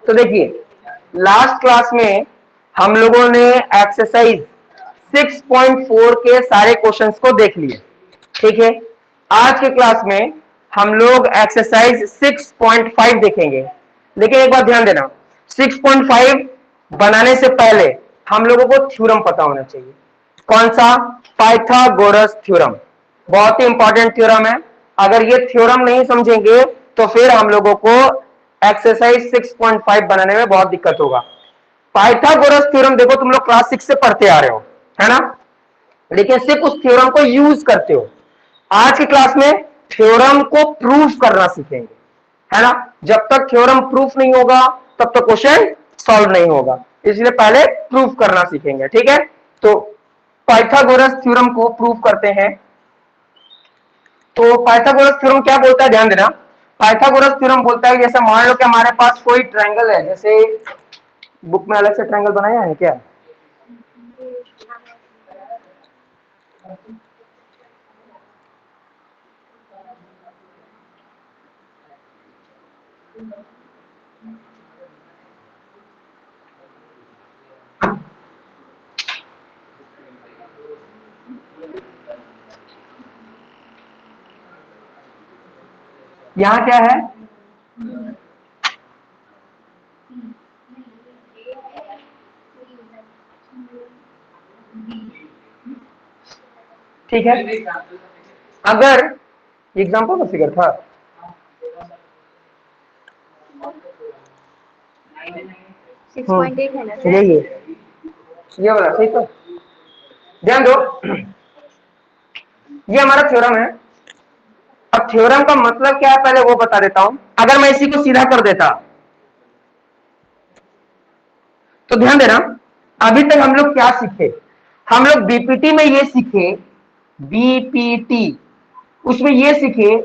तो देखिए, last class में हम लोगों ने एक्सरसाइज 6.4 के सारे क्वेश्चंस को देख लिए, ठीक है। आज के क्लास में हम लोग एक्सरसाइज 6.5 देखेंगे। लेकिन एक बात ध्यान देना, 6.5 बनाने से पहले हम लोगों को थ्योरम पता होना चाहिए। कौन सा? Pythagoras theorem. बहुत ही इंपॉर्टेंट थ्योरम है। अगर ये थ्योरम नहीं समझेंगे तो फिर हम लोगों को एक्सरसाइज 6.5 बनाने में बहुत दिक्कत होगा। पाइथागोरस थ्योरम देखो, तुम लोग क्लास 6 से पढ़ते आ रहे हो, है ना, लेकिन सिर्फ उस थ्योरम को यूज करते हो। आज की क्लास में थ्योरम को प्रूफ करना सीखेंगे, है ना। जब तक थ्योरम प्रूफ नहीं होगा तब तक क्वेश्चन सॉल्व नहीं होगा, इसलिए पहले प्रूफ करना सीखेंगे, ठीक है। तो पाइथागोरस थ्योरम को प्रूफ करते हैं। तो पाइथागोरस थ्योरम क्या बोलता है, ध्यान देना। पाइथागोरस थ्योरम बोलता है, जैसे मान लो कि हमारे पास कोई ट्रायंगल है, जैसे बुक में अलग से ट्रायंगल बनाया है क्या? यहां क्या है? ठीक है, अगर एग्जाम्पल का फिगर था, यही है, ये वाला, ठीक है। ध्यान दो, ये हमारा थ्योरम है। अब थ्योरम का मतलब क्या है पहले वो बता देता हूं। अगर मैं इसी को सीधा कर देता तो ध्यान देना, अभी तक हम लोग क्या सीखे? हम लोग बीपीटी में ये सीखे, बीपीटी उसमें ये सीखे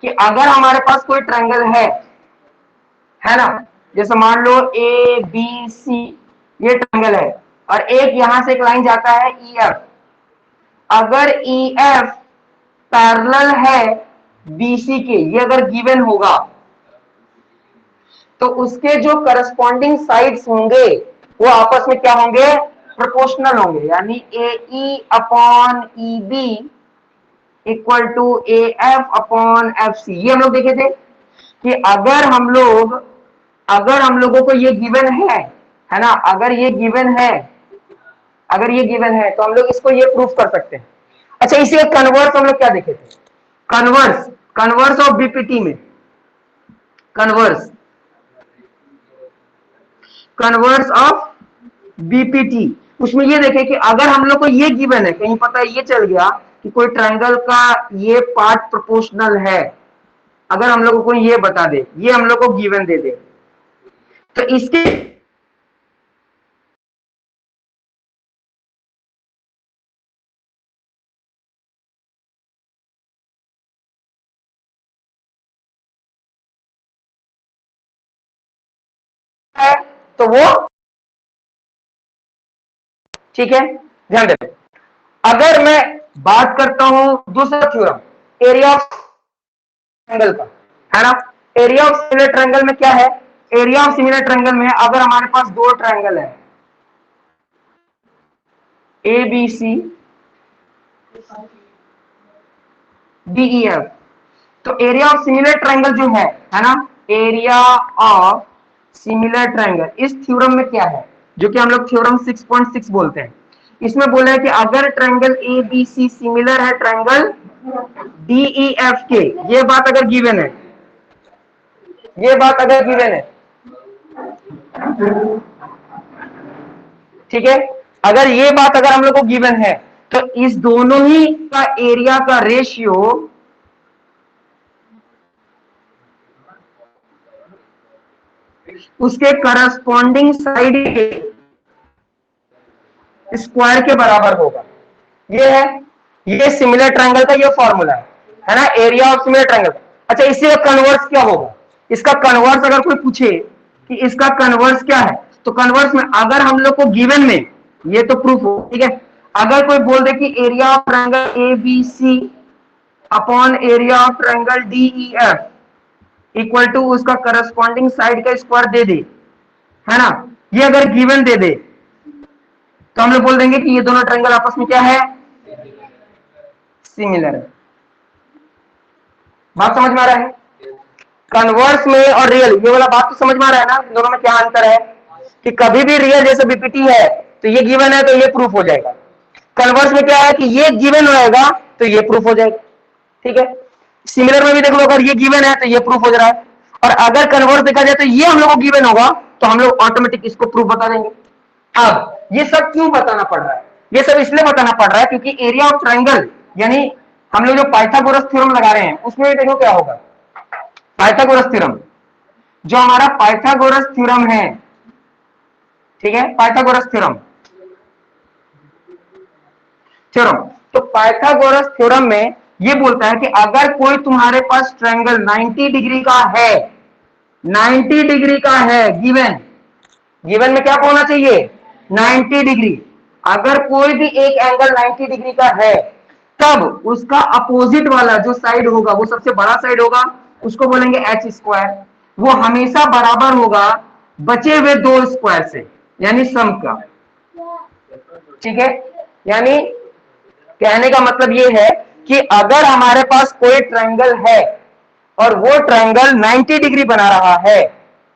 कि अगर हमारे पास कोई ट्रायंगल है ना, जैसे मान लो ए बी सी, ये ट्रायंगल है, और एक यहां से एक लाइन जाता है ई एफ। अगर ई एफ पैरेलल है बीसी के, ये अगर गिवन होगा तो उसके जो करस्पॉन्डिंग साइड्स होंगे वो आपस में क्या होंगे? प्रोपोर्शनल होंगे, यानी A E upon E B equal to A F upon F C. ये हम लोग देखे थे कि अगर हम लोगों को ये गिवन है ना, अगर ये गिवन है, तो हम लोग इसको ये प्रूफ कर सकते हैं। अच्छा, इसी का कन्वर्स हम लोग क्या देखे थे? कन्वर्स ऑफ बीपीटी में, कन्वर्स ऑफ बीपीटी, उसमें ये देखे कि अगर हम लोग को ये गिवन है, कहीं पता है ये चल गया कि कोई ट्रायंगल का ये पार्ट प्रोपोर्शनल है, अगर हम लोगों को ये बता दे, ये हम लोग को गिवन दे दे, तो इसके है तो वो ठीक है। ध्यान देते, अगर मैं बात करता हूं दूसरा थ्योरम, एरिया ऑफ ट्रायंगल का, है ना। एरिया ऑफ सिमिलर ट्रायंगल में क्या है? एरिया ऑफ सिमिलर ट्रायंगल में अगर हमारे पास दो ट्रायंगल है A B C D E F, तो एरिया ऑफ सिमिलर ट्रायंगल जो है ना, एरिया ऑफ सिमिलर ट्रायंगल इस थ्योरम में क्या है, जो कि हम लोग थ्योरम 6.6 बोलते हैं। इसमें बोला है कि अगर triangle A B C similar है ट्रायंगल डी ई एफ के, ये बात अगर गिवन है, ठीक है, अगर ये बात अगर हम लोग को गिवन है तो इस दोनों ही का एरिया का रेशियो उसके करस्पॉन्डिंग साइड के स्क्वायर के बराबर होगा। ये है, ये सिमिलर ट्रायंगल का ये फॉर्मूला है ना, एरिया ऑफ सिमिलर ट्रायंगल। अच्छा, इसी का कन्वर्स क्या होगा? इसका कन्वर्स अगर कोई पूछे कि इसका कन्वर्स क्या है, तो कन्वर्स में अगर हम लोग को गिवन में ये तो प्रूफ हो, ठीक है, अगर कोई बोल दे कि area of triangle A B C upon area of triangle D E F equal to उसका करस्पॉन्डिंग साइड का स्क्वायर दे दे, है ना। ये अगर गिवन दे दे तो हम लोग बोल देंगे कि ये दोनों ट्रायंगल आपस में क्या है, सिमिलर है। बात समझ में आ रहा है। कन्वर्स में और रियल ये वाला बात तो समझ में आ रहा है ना, दोनों में क्या अंतर है कि कभी भी रियल जैसे बीपीटी है तो ये गिवन है तो ये प्रूफ हो जाएगा। कन्वर्स में क्या है कि ये गिवन रहेगा तो ये प्रूफ हो जाएगा। ठीक है, सिमिलर में भी देख लो, अगर ये गिवन है तो ये प्रूफ हो जा रहा है, और अगर कन्वर्स देखा जाए तो ये हम लोग को गिवन होगा तो हम लोग ऑटोमेटिक इसको प्रूफ बता देंगे। अब ये सब क्यों बताना पड़ रहा है, ये सब इसलिए बताना पड़ रहा है क्योंकि एरिया ऑफ ट्रायंगल यानी हम लोग जो पाइथागोरस थ्योरम लगा रहे हैं उसमें भी देखो क्या होगा। पाइथागोरस थ्योरम, जो हमारा पाइथागोरस थ्योरम है, ठीक है, पाइथागोरस थ्योरम थ्योरम तो पाइथागोरस थ्योरम में ये बोलता है कि अगर कोई तुम्हारे पास ट्रायंगल 90 डिग्री का है, 90 डिग्री का है गिवन, गिवन में क्या होना चाहिए 90 डिग्री, अगर कोई भी एक एंगल 90 डिग्री का है तब उसका अपोजिट वाला जो साइड होगा वो सबसे बड़ा साइड होगा, उसको बोलेंगे एच स्क्वायर। वो हमेशा बराबर होगा बचे हुए दो स्क्वायर से, यानी सम का। ठीक है, यानी कहने का मतलब ये है कि अगर हमारे पास कोई ट्रायंगल है और वो ट्रायंगल 90 डिग्री बना रहा है,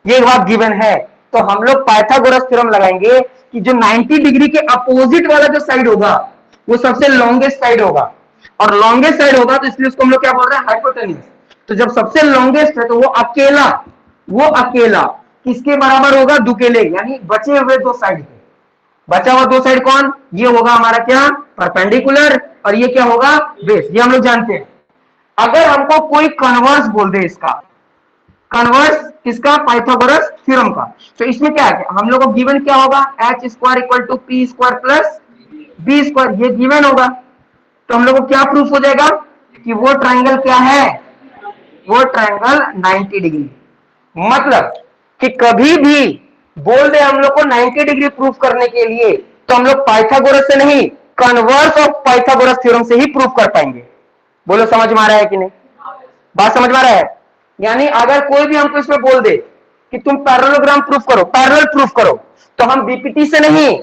ये बात गिवन है, तो हम लोग पाइथागोरस थ्योरम लगाएंगे कि जो 90 डिग्री के अपोजिट वाला जो साइड होगा वो सबसे लॉन्गेस्ट साइड होगा, और लॉन्गेस्ट साइड होगा तो इसलिए उसको हम लोग क्या बोल रहे हैं, हाइपोटेन्यूज। तो जब सबसे लॉन्गेस्ट है तो वो अकेला किसके बराबर होगा, दुकेले यानी बचे हुए दो साइड के। बचा हुआ दो साइड कौन, ये होगा हमारा क्या, परपेंडिकुलर, और ये क्या होगा, बेस, ये हम लोग जानते हैं। अगर हमको कोई कन्वर्स बोल दे इसका, कन्वर्स किसका, पाइथागोरस थ्योरम का, तो इसमें क्या है, हम लोग को गिवन क्या होगा, H square equal to P square plus B square, ये गिवन होगा। तो हम लोग को क्या प्रूफ हो जाएगा कि वो ट्रायंगल क्या है, वो ट्रायंगल 90 डिग्री। मतलब कि कभी भी बोल दे हम लोग को 90 डिग्री प्रूफ करने के लिए तो हम लोग पाइथागोरस से नहीं, कन्वर्स ऑफ पाइथागोरस थ्योरम से ही प्रूफ कर पाएंगे। बोलो समझ में आ रहा है कि नहीं, बात समझ में आ रहा है। यानी अगर कोई भी हमको इसमें बोल दे कि तुम पैरेललोग्राम प्रूफ करो, पैरेलल प्रूफ करो, तो हम बीपीटी से नहीं,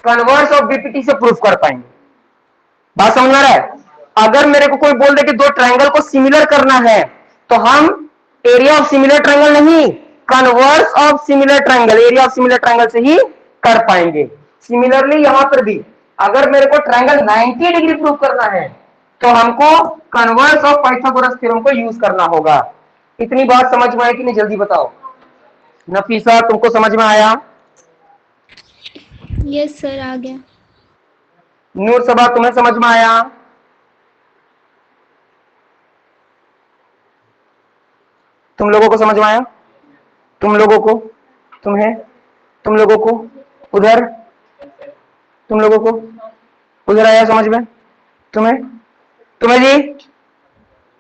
कन्वर्स ऑफ बीपीटी से प्रूफ कर पाएंगे। बात समझ में आ रहा है। अगर मेरे को कोई बोल दे कि दो ट्रायंगल को सिमिलर करना है तो हम एरिया ऑफ सिमिलर ट्रायंगल नहीं, converse of similar triangle, area of similar triangle से ही कर पाएंगे। सिमिलरली यहां पर भी अगर मेरे को ट्रायंगल 90 डिग्री प्रूव करना है तो हमको कन्वर्स ऑफ पाइथागोरस थ्योरम को यूज करना होगा। इतनी बात समझ में आई कि नहीं, जल्दी बताओ। नफीसा तुमको समझ में आया? यस सर, आ गया। नूर सबा तुम्हें समझ में आया? तुम लोगों को समझ में आया? तुम लोगों को, तुम्हें, तुम लोगों को उधर, तुम लोगों को उधर आया समझ में, तुम्हें, तुम्हें जी,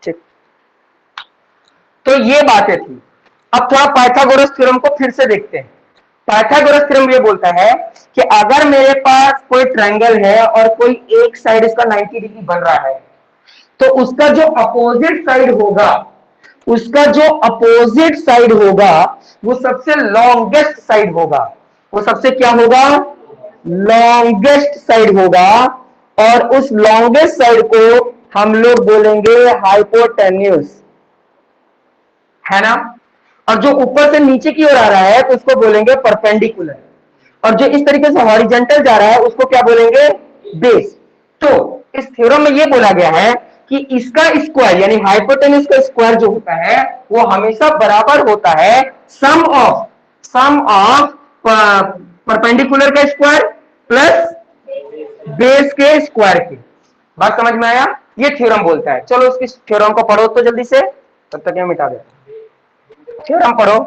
ठीक। तो ये बातें थी। अब थोड़ा पाइथागोरस थ्योरम को फिर से देखते हैं। पाइथागोरस थ्योरम ये बोलता है कि अगर मेरे पास कोई ट्रायंगल है और कोई एक साइड इसका 90 डिग्री बन रहा है तो उसका जो अपोजिट साइड होगा, उसका जो अपोजिट साइड होगा वो सबसे लॉन्गेस्ट साइड होगा। वो सबसे क्या होगा, लॉन्गेस्ट साइड होगा, और उस लॉन्गेस्ट साइड को हम लोग बोलेंगे हाइपोटेन्यूज, है ना। और जो ऊपर से नीचे की ओर आ रहा है तो उसको बोलेंगे परपेंडिकुलर, और जो इस तरीके से हॉरिजॉन्टल जा रहा है उसको क्या बोलेंगे, बेस। तो इस थ्योरम में ये बोला गया है कि इसका स्क्वायर यानी हाइपोटेन्यूज का स्क्वायर जो होता है वो हमेशा बराबर होता है सम ऑफ परपेंडिकुलर का स्क्वायर प्लस बेस के स्क्वायर की। बात समझ में आया, ये थ्योरम बोलता है। चलो उसकी थ्योरम को पढ़ो तो जल्दी से, तब तक मैं मिटा देता हूं। थ्योरम पढ़ो।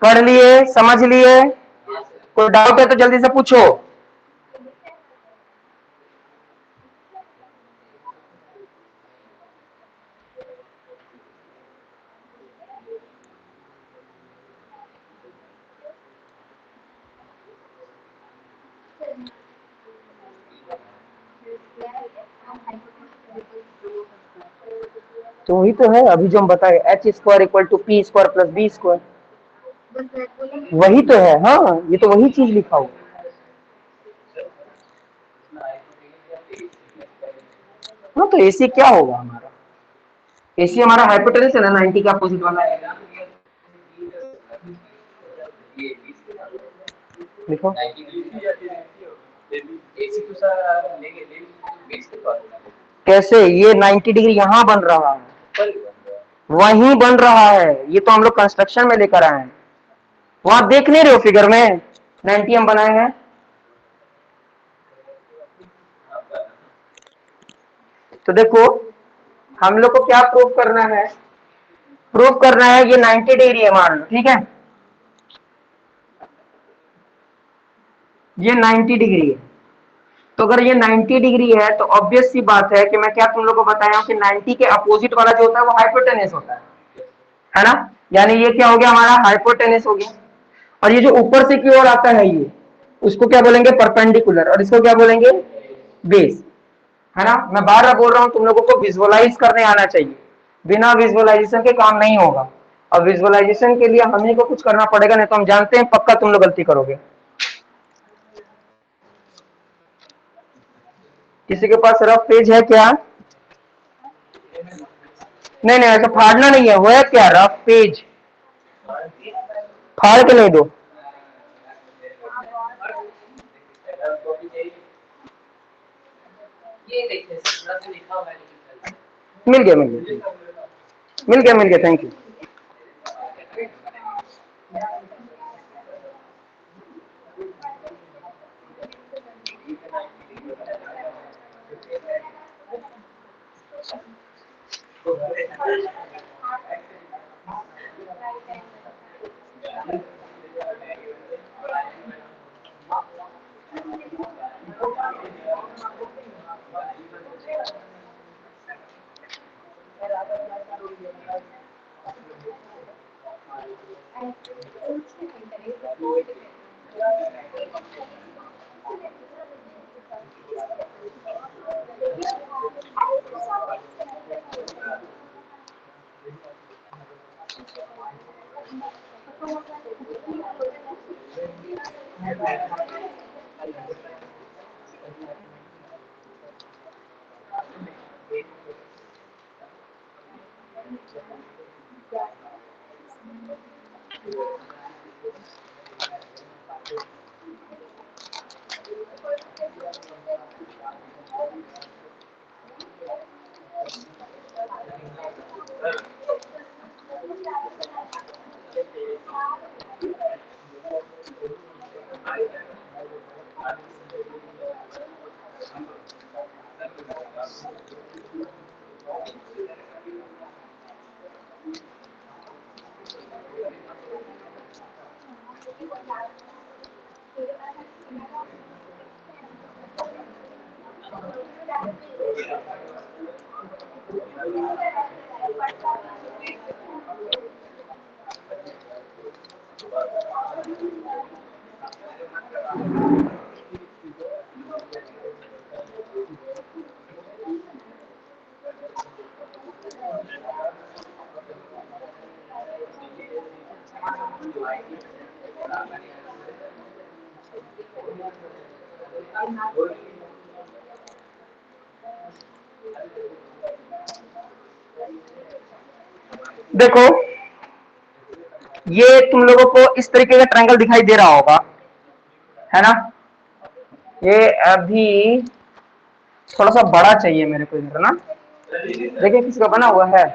पढ़ लिए, समझ लिए? कोई डाउट है तो जल्दी से पूछो। तो वही तो है अभी जो हम बताए, H square equal to P square plus B square, वही तो है। हाँ, ये तो वही चीज लिखा हो। हाँ, तो एसी क्या होगा हमारा? एसी हमारा हाइपोटेनस है ना, 90 का अपोजिट वाला। लिखो। कैसे? ये 90 डिग्री यहाँ बन रहा है, वहीं बन रहा है। ये तो हम लोग कंस्ट्रक्शन में लेकर आए हैं। वहां देख नहीं रहे हो फिगर में 90 हम बनाए हैं। तो देखो, हम लोग को क्या प्रूव करना है? प्रूव करना है ये 90 डिग्री है मान लो, ठीक है? ये 90 डिग्री है। तो अगर ये 90 डिग्री है तो ऑब्वियस सी बात है कि मैं क्या तुम लोग को बताया हूं कि 90 के अपोजिट वाला जो होता है वो हाइपोटेनस होता है ना? यानी ये क्या हो गया हमारा? हाइपोटेनस हो गया। और ये जो ऊपर से की ओर आता है ये, उसको क्या बोलेंगे? परपेंडिकुलर। और इसको क्या बोलेंगे? बेस। है ना? मैं बार बार बोल रहा हूं तुम लोगों को विजुअलाइज करने आना चाहिए, बिना विजुअलाइजेशन के काम नहीं होगा। अब विजुअलाइजेशन के लिए हमें को कुछ करना पड़ेगा, नहीं तो हम जानते हैं पक्का तुम लोग गलती करोगे। किसी के पास रफ पेज है क्या? नहीं नहीं, ऐसा फाड़ना नहीं है, वो है क्या? रफ पेज फाड़ के नहीं दो। मिल गया मिल गया मिल गया मिल गया, थैंक यू। देखो, ये तुम लोगों को इस तरीके का ट्रायंगल दिखाई दे रहा होगा, है ना? ये अभी थोड़ा सा बड़ा चाहिए मेरे को इधर ना। देखिए किसका बना हुआ है।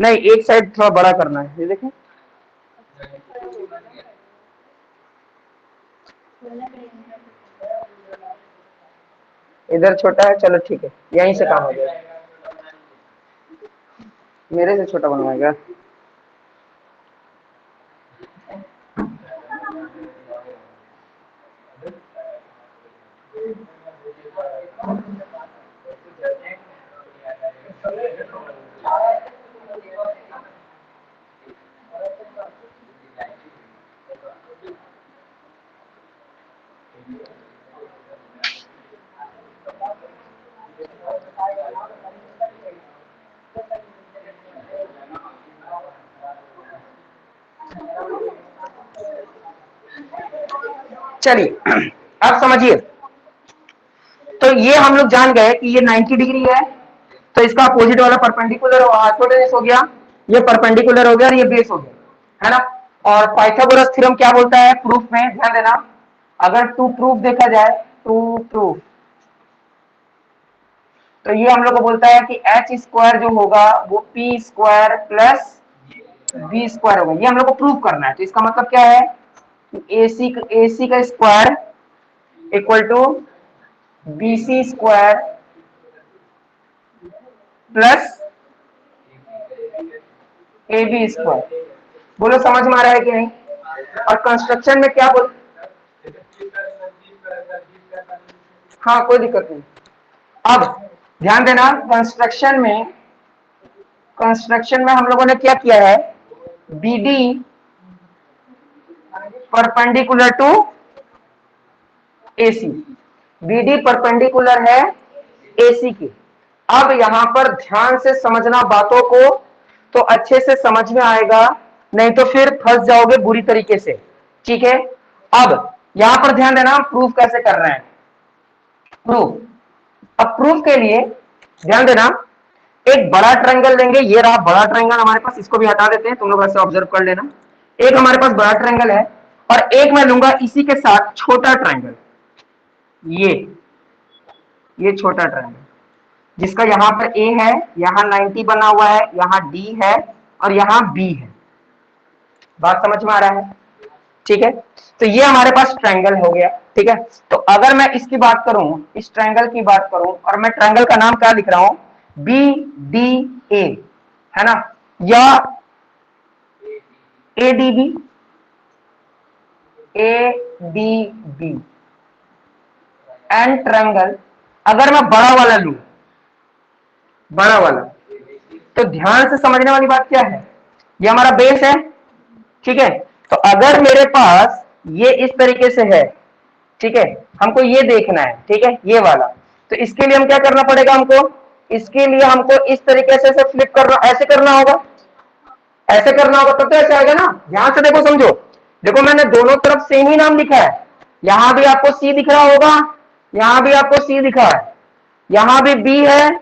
नहीं, एक साइड थोड़ा बड़ा करना है, ये देखिए। इधर छोटा है, चलो ठीक है, यहीं से काम हो जाएगा। मेरे से छोटा बनवाएगा। चलिए अब समझिए, तो ये हम लोग जान गए कि ये 90 डिग्री है, तो इसका अपोजिट वाला परपेंडिकुलर हाइपोटेन्यूज हो गया, ये परपेंडिकुलर हो गया और ये बेस हो गया, है ना। और पाइथागोरस थ्योरम क्या बोलता है प्रूफ में, ध्यान देना, अगर टू प्रूफ देखा जाए, टू प्रूफ, तो ये हम लोग को बोलता है कि एच स्क्वायर जो होगा वो P square plus B square होगा, ये हम लोग को प्रूव करना है। तो इसका मतलब क्या है, एसी का square equal to BC square plus A B square. बोलो समझ में आ रहा है कि नहीं। और कंस्ट्रक्शन में क्या बोल, हाँ कोई दिक्कत नहीं। अब ध्यान देना, कंस्ट्रक्शन में हम लोगों ने क्या किया है, B D perpendicular to AC, B D perpendicular है एसी की। अब यहां पर ध्यान से समझना बातों को, तो अच्छे से समझ में आएगा, नहीं तो फिर फंस जाओगे बुरी तरीके से, ठीक है। अब यहां पर ध्यान देना, प्रूफ कैसे कर रहे हैं, प्रूफ। अब प्रूफ के लिए ध्यान देना, एक बड़ा ट्रायंगल लेंगे, ये रहा बड़ा ट्रायंगल हमारे पास, इसको भी हटा देते हैं, तुम लोग ऐसे ऑब्जर्व कर लेना। एक हमारे पास बड़ा ट्रायंगल है और एक मैं लूंगा इसी के साथ छोटा ट्रायंगल, ये छोटा ट्रायंगल जिसका यहां पर ए है, यहां 90 बना हुआ है, यहां डी है और यहां बी है। बात समझ में आ रहा है, ठीक है। तो ये हमारे पास ट्रायंगल हो गया, ठीक है। तो अगर मैं इसकी बात करूं, इस ट्रायंगल की बात करूं, और मैं ट्रायंगल का नाम क्या लिख रहा हूं, बी डी ए, है ना, या A D B, A D B and triangle. अगर मैं बड़ा वाला लूं, बड़ा वाला, तो ध्यान से समझने वाली बात क्या है, ये हमारा बेस है, ठीक है। तो अगर मेरे पास ये इस तरीके से है, ठीक है, हमको ये देखना है, ठीक है, ये वाला, तो इसके लिए हम क्या करना पड़ेगा, हमको इसके लिए हमको इस तरीके से फ्लिप करना, ऐसे करना होगा, ऐसे करना होगा, तब तो ऐसे आएगा ना। ध्यान से देखो, समझो, देखो मैंने दोनों तरफ सेम ही नाम लिखा है, यहां भी आपको सी दिख रहा होगा, यहां भी आपको सी दिखा है, यहां भी बी है,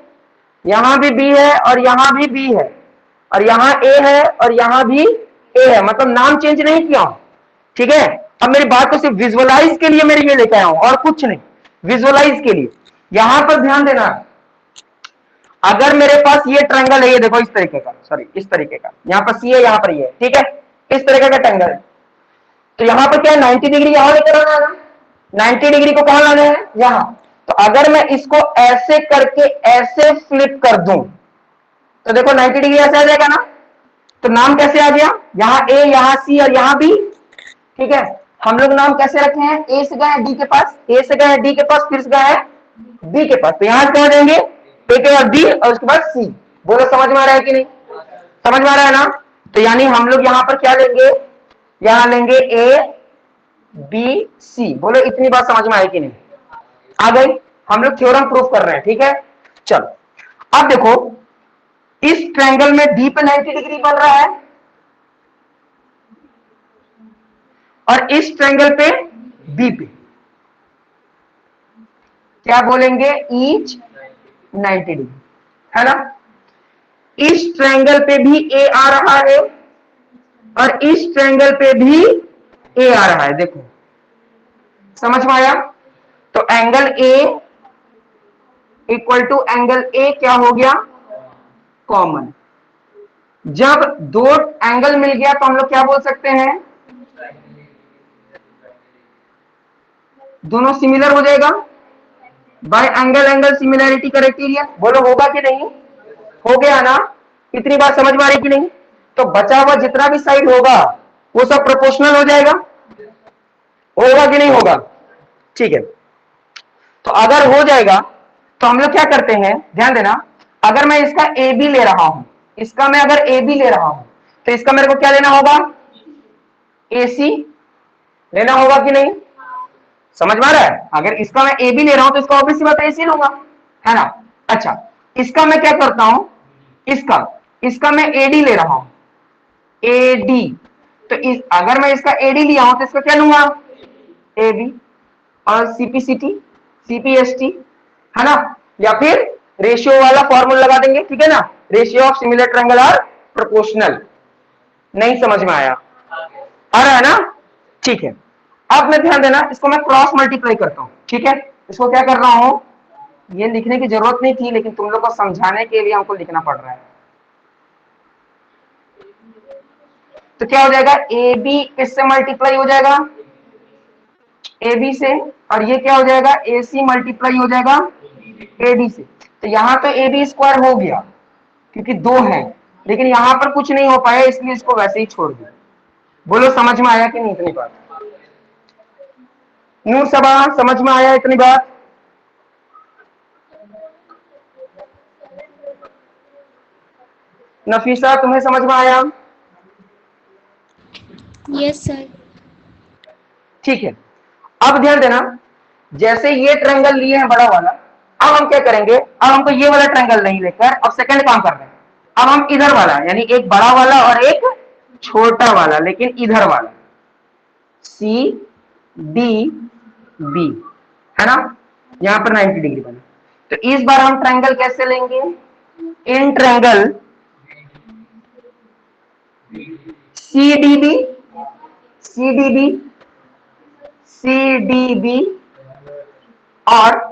यहां भी बी है और यहां भी बी है, और यहां ए है और यहां भी ए है, मतलब नाम चेंज नहीं किया हूं, ठीक है। अब मेरी बात को सिर्फ विजुअलाइज के लिए मेरे ये लेके आया हूं और कुछ नहीं, विजुअलाइज के लिए। यहां पर ध्यान देना, अगर मेरे पास ये ट्रायंगल है, ये देखो इस तरीके का, सॉरी इस तरीके का, यहां पर सी है, यहां पर ये है, ठीक है, इस तरीके का ट्रायंगल है, तो यहां पर क्या है, 90 डिग्री यहां लेकर आना है, 90 डिग्री को कहां लाना है, यहां। तो अगर मैं इसको ऐसे करके ऐसे फ्लिप कर दूं, तो देखो 90 डिग्री ऐसे आ जाएगा ना। तो नाम कैसे आ गया, यहाँ ए, यहाँ सी और यहाँ बी, ठीक है। हम लोग नाम कैसे रखे हैं, ए से गए डी के पास, ए से गए डी के पास, फिर से गए बी के पास, तो यहां से कहा देंगे ए के बाद बी और उसके बाद सी। बोलो समझ में आ रहा है कि नहीं, समझ में आ रहा है ना। तो यानी हम लोग यहाँ पर क्या लेंगे, यहां लेंगे ए बी सी। बोलो इतनी बात समझ में आई कि नहीं, आ गई। हम लोग थ्योरम प्रूफ कर रहे हैं, ठीक है। चलो अब देखो, इस ट्रायंगल में डी पे 90 डिग्री बन रहा है और इस ट्रायंगल पे बी पे क्या बोलेंगे, ईच 90 डिग्री, है ना। इस ट्रायंगल पे भी ए आ रहा है और इस ट्रायंगल पे भी ए आ रहा है, देखो समझ में आया। तो angle A equal to angle A क्या हो गया, कॉमन। जब दो एंगल मिल गया तो हम लोग क्या बोल सकते हैं, दोनों सिमिलर हो जाएगा bye angle angle similarity criteria. बोलो होगा कि नहीं, हो गया ना। इतनी बात समझ में आ रही कि नहीं। तो बचा हुआ जितना भी साइड होगा वो सब प्रोपोर्शनल हो जाएगा, होगा कि नहीं होगा, ठीक है। तो अगर हो जाएगा तो हम लोग क्या करते हैं, ध्यान देना, अगर मैं इसका ए बी ले रहा हूं, इसका मैं अगर ए बी ले रहा हूं, तो इसका मेरे को क्या लेना होगा, ए सी लेना होगा कि नहीं, समझ में आ रहा है। अगर इसका मैं ए बी ले रहा हूं तो इसका ऑब्वियस सी बात है ए सी लूंगा, है ना। अच्छा, इसका मैं क्या करता हूं, इसका मैं एडी ले रहा हूं, एडी, तो अगर मैं इसका एडी लिया हूं तो इसका क्या लूंगा, ए बी, और सीपीसीटी, सीपीएसटी, है ना, या फिर रेशियो वाला फॉर्मूला लगा देंगे, ठीक है ना, ratio of similar triangle are proportional. नहीं समझ में आया? आ रहा है ना? ठीक है। अब मैं ध्यान देना, इसको मैं क्रॉस मल्टीप्लाई करता हूं, ठीक है। इसको क्या कर रहा हूं, ये लिखने की जरूरत नहीं थी, लेकिन तुम लोग को समझाने के लिए हमको लिखना पड़ रहा है। तो क्या हो जाएगा, ए बी किससे मल्टीप्लाई हो जाएगा, ए बी से, और ये क्या हो जाएगा, ए सी मल्टीप्लाई हो जाएगा ए डी से। तो यहां तो ए बी स्क्वायर हो गया क्योंकि दो है, लेकिन यहां पर कुछ नहीं हो पाया, इसलिए इसको वैसे ही छोड़ दिया। बोलो समझ में आया कि नहीं इतनी बात? नूर सबा, समझ में आया इतनी बात? नफीसा, तुम्हें समझ में आया? Yes sir. ठीक है। अब ध्यान देना, जैसे ये ट्रायंगल लिए हैं बड़ा वाला, अब हम क्या करेंगे, अब हमको ये वाला ट्रायंगल नहीं लेकर अब सेकंड काम कर रहे हैं। अब हम इधर वाला, यानी एक बड़ा वाला और एक छोटा वाला, लेकिन इधर वाला, सी डी बी, है ना, यहां पर 90 डिग्री बना। तो इस बार हम ट्रायंगल कैसे लेंगे, in triangle C D B, C D B, C D B, और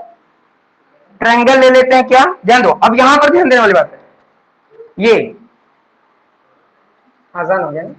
ट्रायंगल ले लेते हैं क्या, ध्यान दो, अब यहां पर ध्यान देने वाली बात है, ये आसान हो गया ना?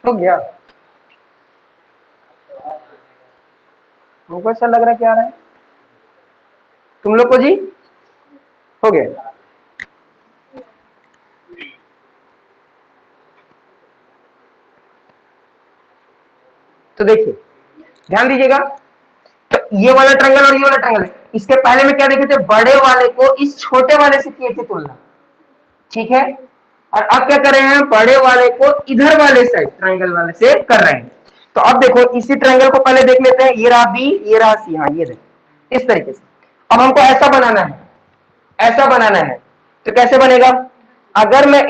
हो गया? हमको ऐसा लग रहा है क्या आ रहा है, तुम लोग को जी हो गया? तो देखिए, ध्यान दीजिएगा, तो ये वाला ट्रायंगल और ये वाला ट्रायंगल, इसके पहले में क्या देखे थे, बड़े वाले को इस छोटे वाले से किए थे तुलना, ठीक है, और अब क्या कर रहे हैं, बड़े वाले को इधर वाले साइड ट्रायंगल वाले से कर रहे हैं। तो अब देखो, इसी ट्रायंगल को पहले देख लेते हैं, ये रहा बी, ये रहा सी, हाँ ये देखो इस तरीके से। अब हमको ऐसा बनाना है, ऐसा बनाना है, तो कैसे बनेगा, अगर मैं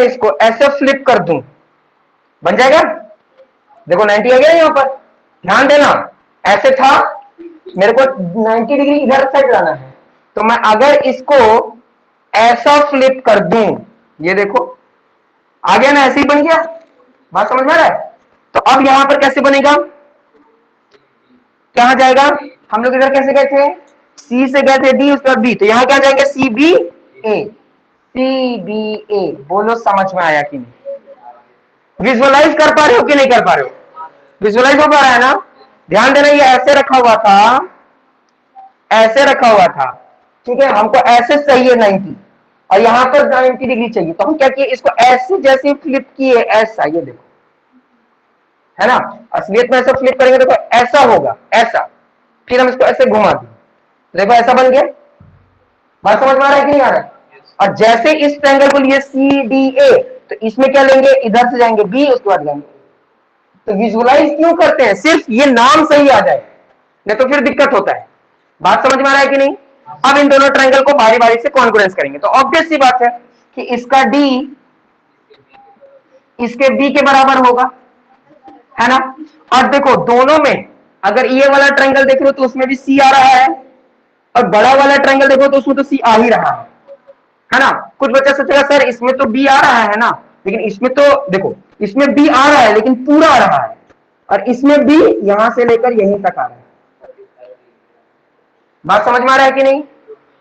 इसको ऐसे फ्लिप कर दूं, बन जाएगा, देखो 90 आ गया यहां पर, ध्यान देना, ऐसे था, मेरे को 90 डिग्री इधर साइड लाना है, तो मैं अगर इसको ऐसा फ्लिप कर दूं, ये देखो आ गया ना, ऐसे ही बन गया, बात समझ में आ रहा है? तो अब यहां पर कैसे बनेगा, कहां जाएगा, हम लोग इधर कैसे गए थे, सी से गए थे डी, उसके बाद बी, तो यहां क्या जाएंगे, सी बी ए, सी बी ए, बोलो समझ में आया कि नहीं, विजुअलाइज कर पा रहे हो कि नहीं कर पा रहे हो, विजुअलाइज हो पा रहा है ना? ध्यान देना, ये ऐसे रखा हुआ था, ऐसे रखा हुआ था, ठीक है, हमको ऐसे चाहिए 90 और यहां पर 90 डिग्री चाहिए, तो हम क्या किए, इसको ऐसे जैसे फ्लिप किए, ऐसा, ये देखो, है ना, असलियत में ऐसे फ्लिप करेंगे देखो ऐसा होगा, ऐसा, फिर हम इसको ऐसे घुमा दें, देखो ऐसा बन गया। बात समझ में आ रहा है कि नहीं आ रहा है? और जैसे इस ट्रायंगल को लिए सी डी ए, तो इसमें क्या लेंगे, इधर से जाएंगे बी, उसके बाद जाएंगे। तो विजुअलाइज क्यों करते हैं, सिर्फ ये नाम सही आ जाए, नहीं तो फिर दिक्कत होता है। बात समझ में आ रहा है कि नहीं? अब इन दोनों ट्रायंगल को बारी बारी से कॉन्ग्रुएंस करेंगे, तो ऑब्वियस सी बात है कि इसका डी इसके बी के बराबर होगा, है ना। और देखो दोनों में अगर ये वाला ट्रायंगल देख रहे हो तो उसमें भी सी आ रहा है, और बड़ा वाला ट्रायंगल देखो तो उसमें तो सी आ ही रहा है ना। कुछ बच्चा सोचेगा सर इसमें तो बी आ रहा है ना, लेकिन इसमें तो देखो, इसमें बी आ रहा है लेकिन पूरा आ रहा है, और इसमें बी यहां से लेकर यहीं तक आ रहा है। बात समझ में आ रहा है कि नहीं?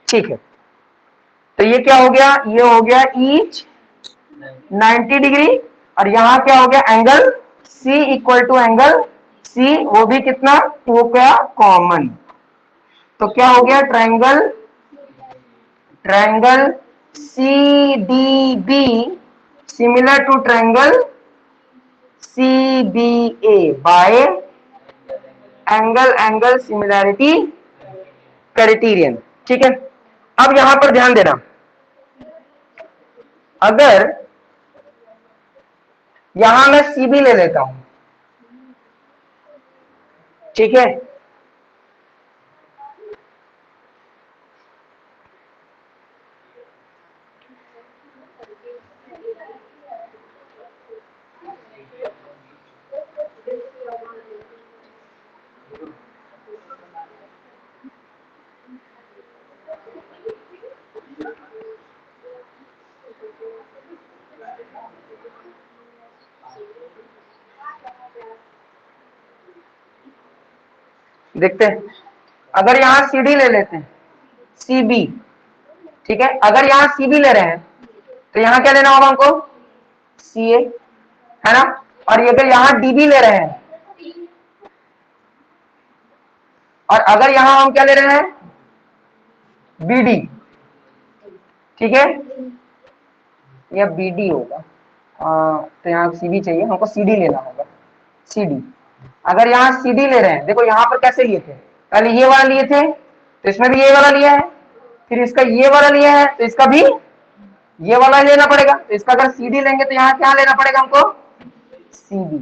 ठीक है, तो ये क्या हो गया, ये हो गया ईच 90 डिग्री, और यहां क्या हो गया, angle C equal to angle C, वो भी कितना, 2 का कॉमन, तो क्या हो गया, triangle triangle C D B similar to triangle C B A by angle angle similarity criterion. ठीक है, अब यहां पर ध्यान देना, अगर यहां मैं सी बी ले लेता हूं, ठीक है, देखते हैं, अगर यहां सी डी ले लेते हैं, सी बी, ठीक है, अगर यहां सी बी ले रहे हैं तो यहां क्या लेना होगा हमको, सी ए, है ना, और अगर यहां डी बी ले रहे हैं, और अगर यहां हम क्या ले रहे हैं, बी डी, ठीक है, या बी डी होगा, तो यहाँ सी बी चाहिए, हमको सी डी लेना होगा, सी डी, अगर यहाँ सी डी ले रहे हैं, देखो यहाँ पर कैसे लिए थे, पहले ये वाला लिए थे, तो इसमें भी ये वाला लिया है, फिर इसका ये वाला लिया है, तो इसका भी ये वाला लेना पड़ेगा, तो इसका अगर सी डी लेंगे तो यहाँ क्या लेना पड़ेगा हमको, C B,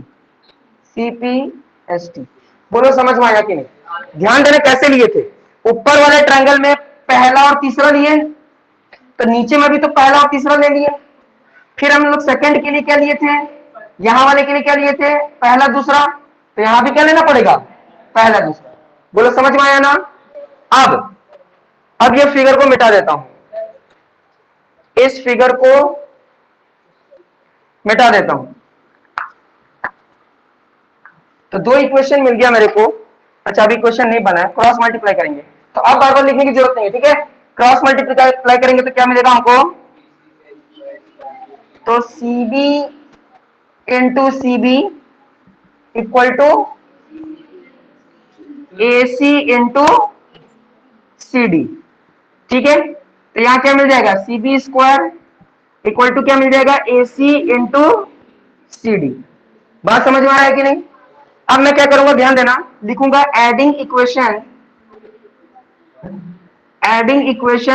C P S T. बोलो समझ में आया कि नहीं? ध्यान देना कैसे लिए थे, ऊपर वाले ट्रायंगल में पहला और तीसरा लिए, तो नीचे में भी तो पहला और तीसरा ले लिए, फिर हम लोग सेकंड के लिए क्या लिए थे, यहां वाले के लिए क्या लिए थे, पहला दूसरा, तो यहां भी क्या लेना पड़ेगा, पहला दूसरा। बोलो समझ में आया ना? अब ये फिगर को मिटा देता हूं, इस फिगर को मिटा देता हूं, तो दो इक्वेशन मिल गया मेरे को। अच्छा अभी क्वेश्चन नहीं बना है, क्रॉस मल्टीप्लाई करेंगे, तो अब बार बार लिखने की जरूरत नहीं है, ठीक है, क्रॉस मल्टीप्लाई करेंगे तो क्या मिलेगा हमको, तो C B into C B equal to A C into C D, ठीक है, तो यहां क्या मिल जाएगा, C B square equal to क्या मिल जाएगा, ए सी इंटू सी डी। बात समझ में आ रहा है कि नहीं? अब मैं क्या करूंगा, ध्यान देना, लिखूंगा एडिंग इक्वेशन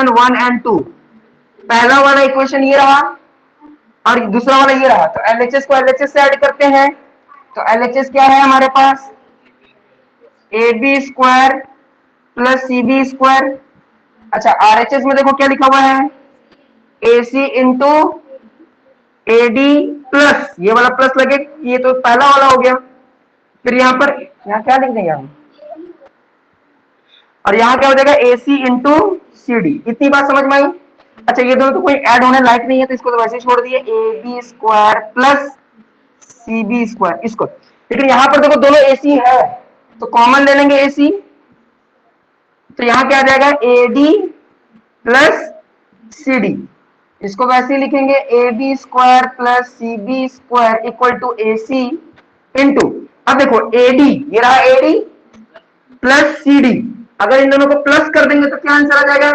1 एंड 2, पहला वाला इक्वेशन ये रहा और दूसरा वाला ये रहा, तो एलएचएस को एलएचएस से ऐड करते हैं, तो एलएचएस क्या है हमारे पास, A B square plus C B square. अच्छा आरएचएस में देखो क्या लिखा हुआ है, A C into A D plus, ये वाला प्लस लगे, ये तो पहला वाला हो गया, फिर यहां पर यहां क्या लिख देंगे हम, और यहां क्या हो जाएगा, ए सी इंटू सी डी। इतनी बात समझ में आई? अच्छा ये दोनों तो कोई ऐड होने लायक नहीं है, तो इसको तो वैसे ही छोड़ दिए, A B square plus C B square इसको, लेकिन यहां पर देखो दोनों ए सी है, तो कॉमन ले लेंगे ए सी, तो यहां क्या आ जाएगा, A D plus C D, इसको वैसे ही लिखेंगे, A B square plus C B square equal to A C into, अब देखो ए डी, ये रहा A D, plus C D. अगर इन दोनों को प्लस कर देंगे तो क्या आंसर आ जाएगा?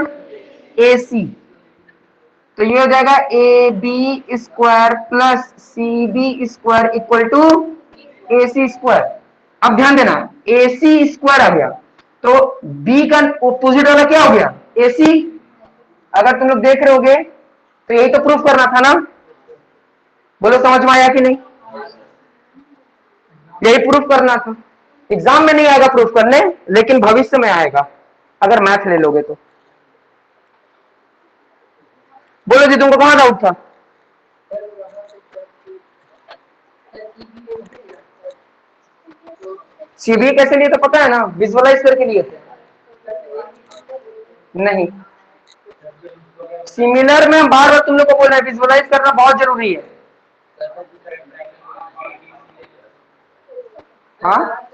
ए सी। तो ये हो जाएगा A B square plus C B square equal to A C square. अब ध्यान देना, ए सी स्क्वायर आ गया तो बी का ऑपोजिट वाला क्या हो गया? ए सी। अगर तुम लोग देख रहे होगे तो यही तो प्रूफ करना था ना? बोलो समझ में आया कि नहीं? यही प्रूफ करना था। एग्जाम में नहीं आएगा प्रूफ करने, लेकिन भविष्य में आएगा अगर मैथ ले लोगे तो। बोलो जी, तुमको कहां डाउट था? सीबी कैसे लिए तो पता है ना, विजुअलाइज करके लिए थे। नहीं, सिमिलर में बार बार तुम लोग को बोल रहे हैं विजुअलाइज करना बहुत जरूरी है। हाँ,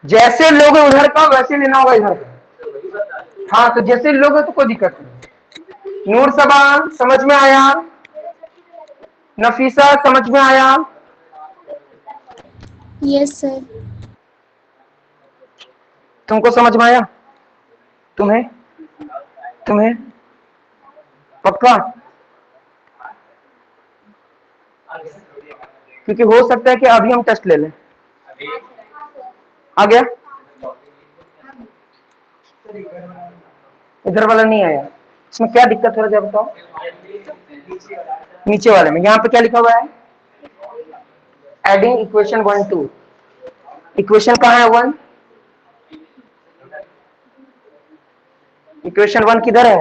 जैसे लोग उधर का वैसे लेना होगा इधर का। हाँ, तो जैसे लोग तो कोई दिक्कत नहीं। नूर सबा समझ में आया? नफीसा समझ में आया? Yes sir. तुमको समझ में आया? तुम्हें तुम्हें पक्का? क्योंकि हो सकता है कि अभी हम टेस्ट ले लें। आ गया? इधर वाला नहीं आया, इसमें क्या दिक्कत हो रहा है बताओ? नीचे वाले में यहाँ पे क्या लिखा हुआ है? Adding equation 1 2। इक्वेशन कहाँ है 1? इक्वेशन 1 किधर है?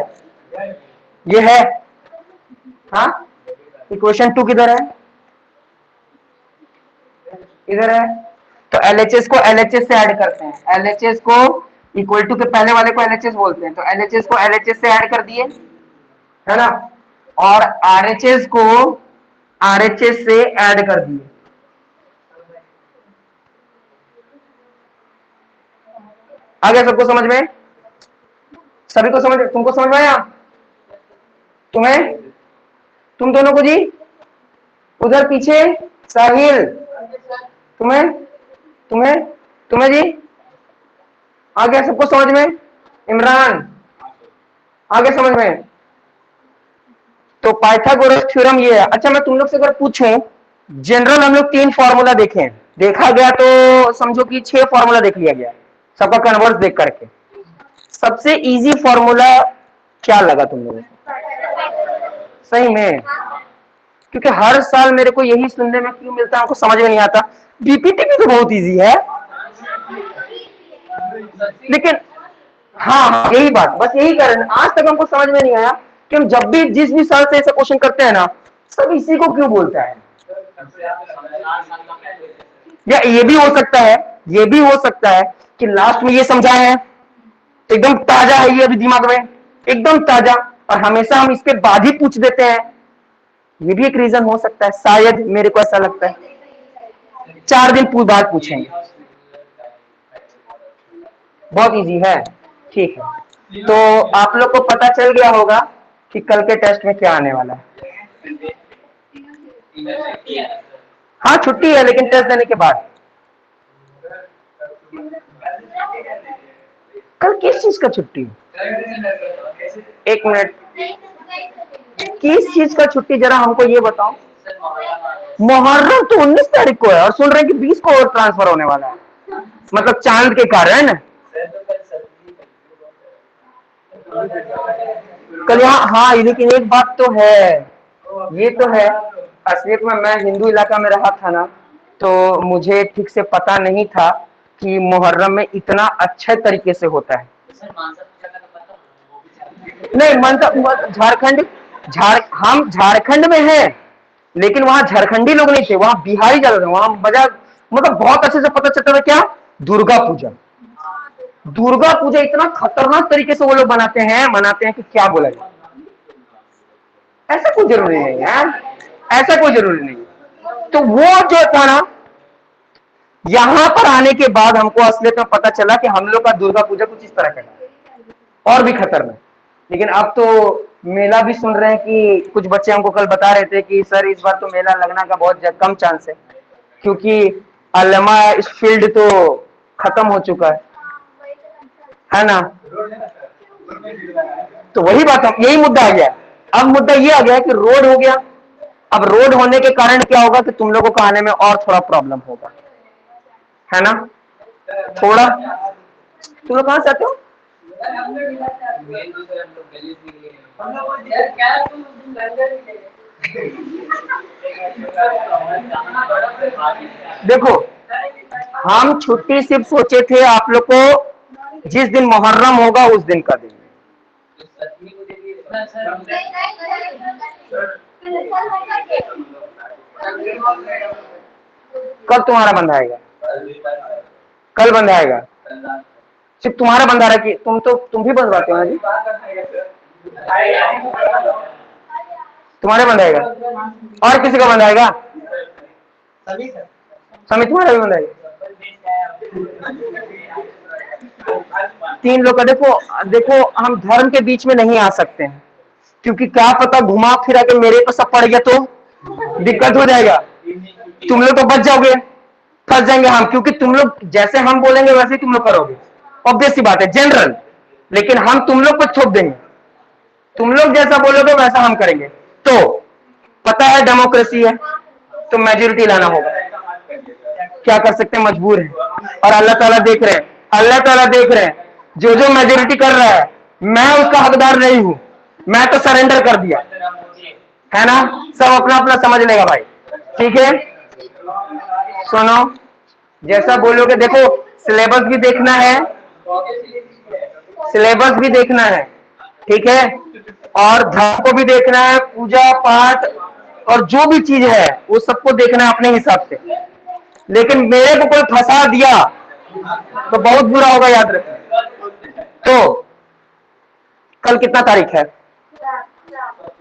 ये है। हाँ, इक्वेशन 2 किधर है? इधर है। तो एलएचएस को एलएचएस से ऐड करते हैं। एलएचएस को इक्वल टू के पहले वाले को एलएचएस बोलते हैं, तो एलएचएस को एलएचएस से ऐड कर दिए, है ना? और आरएचएस को आरएचएस से ऐड कर दिए। आ गया सबको समझ में? सभी को समझ? तुमको समझ में आया? तुम्हें? तुम दोनों को जी? उधर पीछे साहिल, तुम्हें? तुम्हें? तुम्हें जी? आ गया सबको समझ में? इमरान, आ गया समझ में? तो पाइथागोरस थ्योरम ये है। अच्छा, मैं तुम लोग से अगर पूछूं, जनरल हम लोग 3 फॉर्मूला देखे, देखा गया तो समझो कि 6 फॉर्मूला देख लिया गया सबका कन्वर्स देख करके। सबसे इजी फॉर्मूला क्या लगा तुम लोगों को? सही में, क्योंकि हर साल मेरे को यही सुनने में क्यों मिलता है, हमको समझ में नहीं आता। बीपीटी भी तो बहुत इजी है, लेकिन हाँ, यही बात, बस यही कारण आज तक हमको समझ में नहीं आया कि हम जब भी जिस भी साल से ऐसा क्वेश्चन करते हैं ना, सब इसी को क्यों बोलता है। या ये भी हो सकता है, ये भी हो सकता है कि लास्ट में ये समझाया है, एकदम ताजा है ये अभी दिमाग में, एकदम ताजा, और हमेशा हम इसके बाद ही पूछ देते हैं। ये भी एक रीजन हो सकता है, शायद, मेरे को ऐसा लगता है 4 दिन बाद पूछेंगे। बहुत इजी है, ठीक है। तो आप लोग को पता चल गया होगा कि कल के टेस्ट में क्या आने वाला है। हाँ, छुट्टी है, लेकिन टेस्ट देने के बाद। कल किस चीज का छुट्टी? एक मिनट, किस चीज का छुट्टी, जरा हमको ये बताओ। मुहर्रम तो 19 तारीख को है, और सुन रहे हैं कि 20 को ट्रांसफर होने वाला है, मतलब चांद के कारण। कल यहाँ, हाँ, लेकिन एक बात तो है, ये तो है, असलियत में मैं हिंदू इलाका में रहा था ना, तो मुझे ठीक से पता नहीं था कि मुहर्रम में इतना अच्छे तरीके से होता है। नहीं, झारखंड, हम झारखंड में हैं, लेकिन वहां झारखंडी लोग नहीं थे, वहां बिहारी ज्यादा थे। वहां बजा, मतलब बहुत अच्छे से पता चलता था क्या, दुर्गा पूजा। दुर्गा पूजा इतना खतरनाक तरीके से वो लोग मनाते हैं कि क्या बोला जाए। ऐसा कोई जरूरी नहीं यार, ऐसा कोई जरूरी नहीं। तो वो जो था ना, यहां पर आने के बाद हमको असलियत में पता चला कि हम लोग का दुर्गा पूजा कुछ इस तरह का है, और भी खतरनाक। लेकिन अब तो मेला भी सुन रहे हैं कि कुछ बच्चे हमको कल बता रहे थे कि सर इस बार तो मेला लगना का बहुत कम चांस है, क्योंकि लेमा इस फील्ड तो खत्म हो चुका है ना। तो वही बात है, यही मुद्दा आ गया। अब मुद्दा ये आ गया कि रोड हो गया। अब रोड होने के कारण क्या होगा कि तुम लोगों को आने में और थोड़ा प्रॉब्लम होगा, है ना। थोड़ा तुम लोग कहां से आते हो? देखो, हम छुट्टी सिर्फ सोचे थे आप लोग को जिस दिन मुहर्रम होगा उस दिन का दिन। कब तुम्हारा बंद आएगा? कल बंद आएगा। सिर्फ तुम्हारा बंद आ रहा है कि तुम भी बंदवाते हो ना जी? तुम्हारे बंद आएगा और किसी का बंद आएगा? समित तुम्हारा भी बंद आएगा। 3 लोग का। देखो देखो, हम धर्म के बीच में नहीं आ सकते हैं, क्योंकि क्या पता घुमा फिरा के मेरे पर सब पड़ गया तो दिक्कत हो जाएगा। तुम लोग तो बच जाओगे, फंस जाएंगे हम, क्योंकि तुम लोग जैसे हम बोलेंगे वैसे ही तुम लोग करोगे। ऑब्वियस सी बात है, जनरल। लेकिन हम तुम लोग को थोप देंगे, तुम लोग जैसा बोलोगे वैसा हम करेंगे। तो पता है डेमोक्रेसी है तो मेजोरिटी लाना होगा। क्या कर सकते हैं, मजबूर है। और अल्लाह ताला देख रहे हैं, अल्लाह ताला देख रहे हैं जो जो मेजोरिटी कर रहा है, मैं उसका हकदार नहीं हूं। मैं तो सरेंडर कर दिया, है ना। सब अपना अपना समझ लेगा भाई, ठीक है। सुनो, जैसा बोलोगे, देखो सिलेबस भी देखना है, सिलेबस भी देखना है, ठीक है। और धर्म को भी देखना है, पूजा पाठ और जो भी चीज है वो सबको देखना है अपने हिसाब से। लेकिन मेरे को कोई फंसा दिया तो बहुत बुरा होगा, याद रखना। तो कल कितना तारीख है?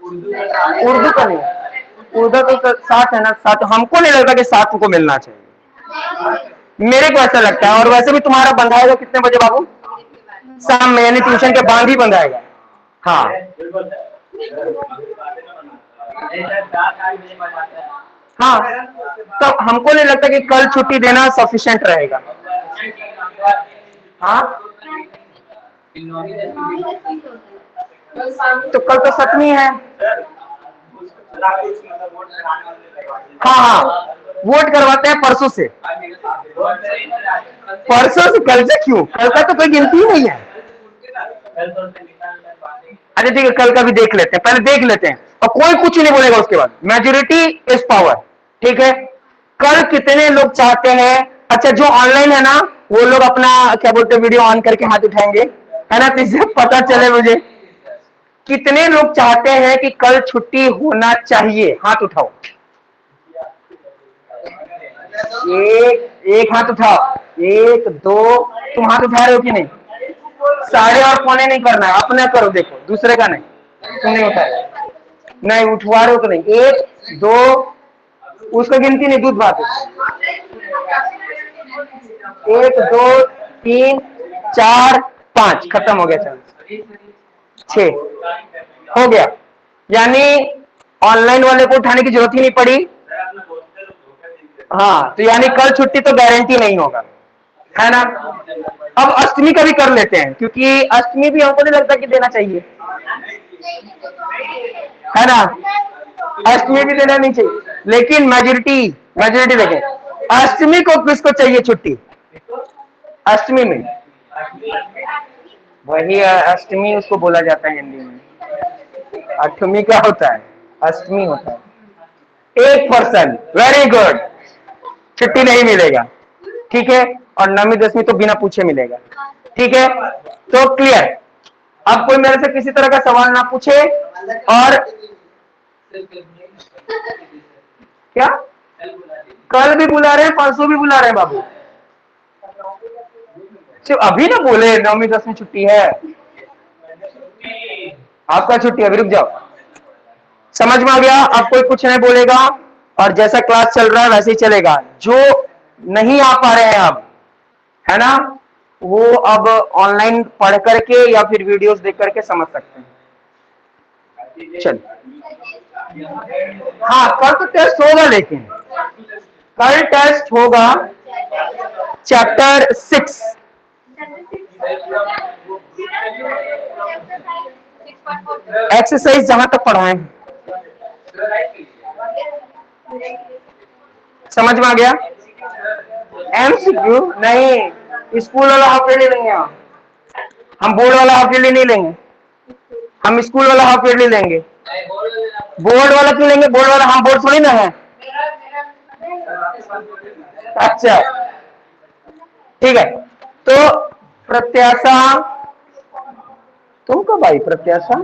उर्दू का नहीं, उर्दू तो 7 है ना। 7 हमको नहीं लगता कि 7 को मिलना चाहिए, मेरे को ऐसा लगता है। और वैसे भी तुम्हारा बंधाएगा कितने बजे बाबू? शाम में, यानी ट्यूशन के बाद ही बंधाएगा। हाँ हाँ, तो हमको नहीं लगता कि कल छुट्टी देना सफिशिएंट रहेगा। हाँ, तो कल तो 7वीं है। हाँ हाँ, वोट करवाते हैं परसों से। परसों से कल से क्यों? कल का तो कोई गिनती ही नहीं है। अच्छा ठीक है, कल का भी देख लेते हैं, पहले देख लेते हैं और कोई कुछ नहीं बोलेगा उसके बाद। मेजोरिटी इज पावर, ठीक है। कल कितने लोग चाहते हैं? अच्छा, जो ऑनलाइन है ना वो लोग अपना क्या बोलते हैं वीडियो ऑन करके हाथ उठाएंगे, है ना, तो इससे पता चले मुझे कितने लोग चाहते हैं कि कल छुट्टी होना चाहिए। हाथ उठाओ, एक हाथ उठाओ। 1 2, तुम हाथ उठा रहे हो कि नहीं? साढ़े और पौने नहीं करना है, अपना करो। देखो दूसरे का नहीं, तुम नहीं उठा रहे, नहीं उठवा रहे हो तो नहीं। 1 2, उसको गिनती नहीं, दूध बात है। 1 2 3 4 5, खत्म हो गया। चल 6 हो गया, यानी ऑनलाइन वाले को उठाने की जरूरत ही नहीं पड़ी। हाँ, तो यानी कल छुट्टी तो गारंटी नहीं होगा, है ना। अब अष्टमी का भी कर लेते हैं, क्योंकि अष्टमी भी हमको नहीं लगता कि देना चाहिए, है ना। अष्टमी भी देना नहीं चाहिए, लेकिन मेजोरिटी मेजोरिटी देखें, अष्टमी को किसको चाहिए छुट्टी? अष्टमी में वही अष्टमी उसको बोला जाता है हिंदी में। अष्टमी क्या होता है? अष्टमी होता है। 1%, वेरी गुड, छुट्टी नहीं मिलेगा, ठीक है। और 9वीं 10वीं तो बिना पूछे मिलेगा, ठीक है। तो क्लियर। अब कोई मेरे से किसी तरह का सवाल ना पूछे। और क्या कल भी बुला रहे हैं, परसों भी बुला रहे हैं बाबू? सिर्फ अभी ना बोले 9वीं 10वीं छुट्टी है, आपका छुट्टी अभी, रुक जाओ। समझ में आ गया? अब कोई कुछ नहीं बोलेगा और जैसा क्लास चल रहा है वैसे ही चलेगा। जो नहीं आ पा रहे हैं अब, है ना, वो अब ऑनलाइन पढ़ करके या फिर वीडियोस देख करके समझ सकते हैं। चल हाँ, कल तो टेस्ट होगा, लेकिन कल टेस्ट होगा चैप्टर 6, एक्सरसाइज जहां तक पढ़ाए हैं। समझ में आ गया? एमसीक्यू नहीं, स्कूल वाला हाफ ईयरली लेंगे हम बोर्ड वाला हाफ ईयरली नहीं लेंगे, हम स्कूल वाला हाफ ईयरली लेंगे। बोर्ड वाला क्यों लेंगे? बोर्ड वाला हम बोर्ड थोड़ी ना है। अच्छा ठीक है, तो प्रत्याशा, तुम कब आई प्रत्याशा?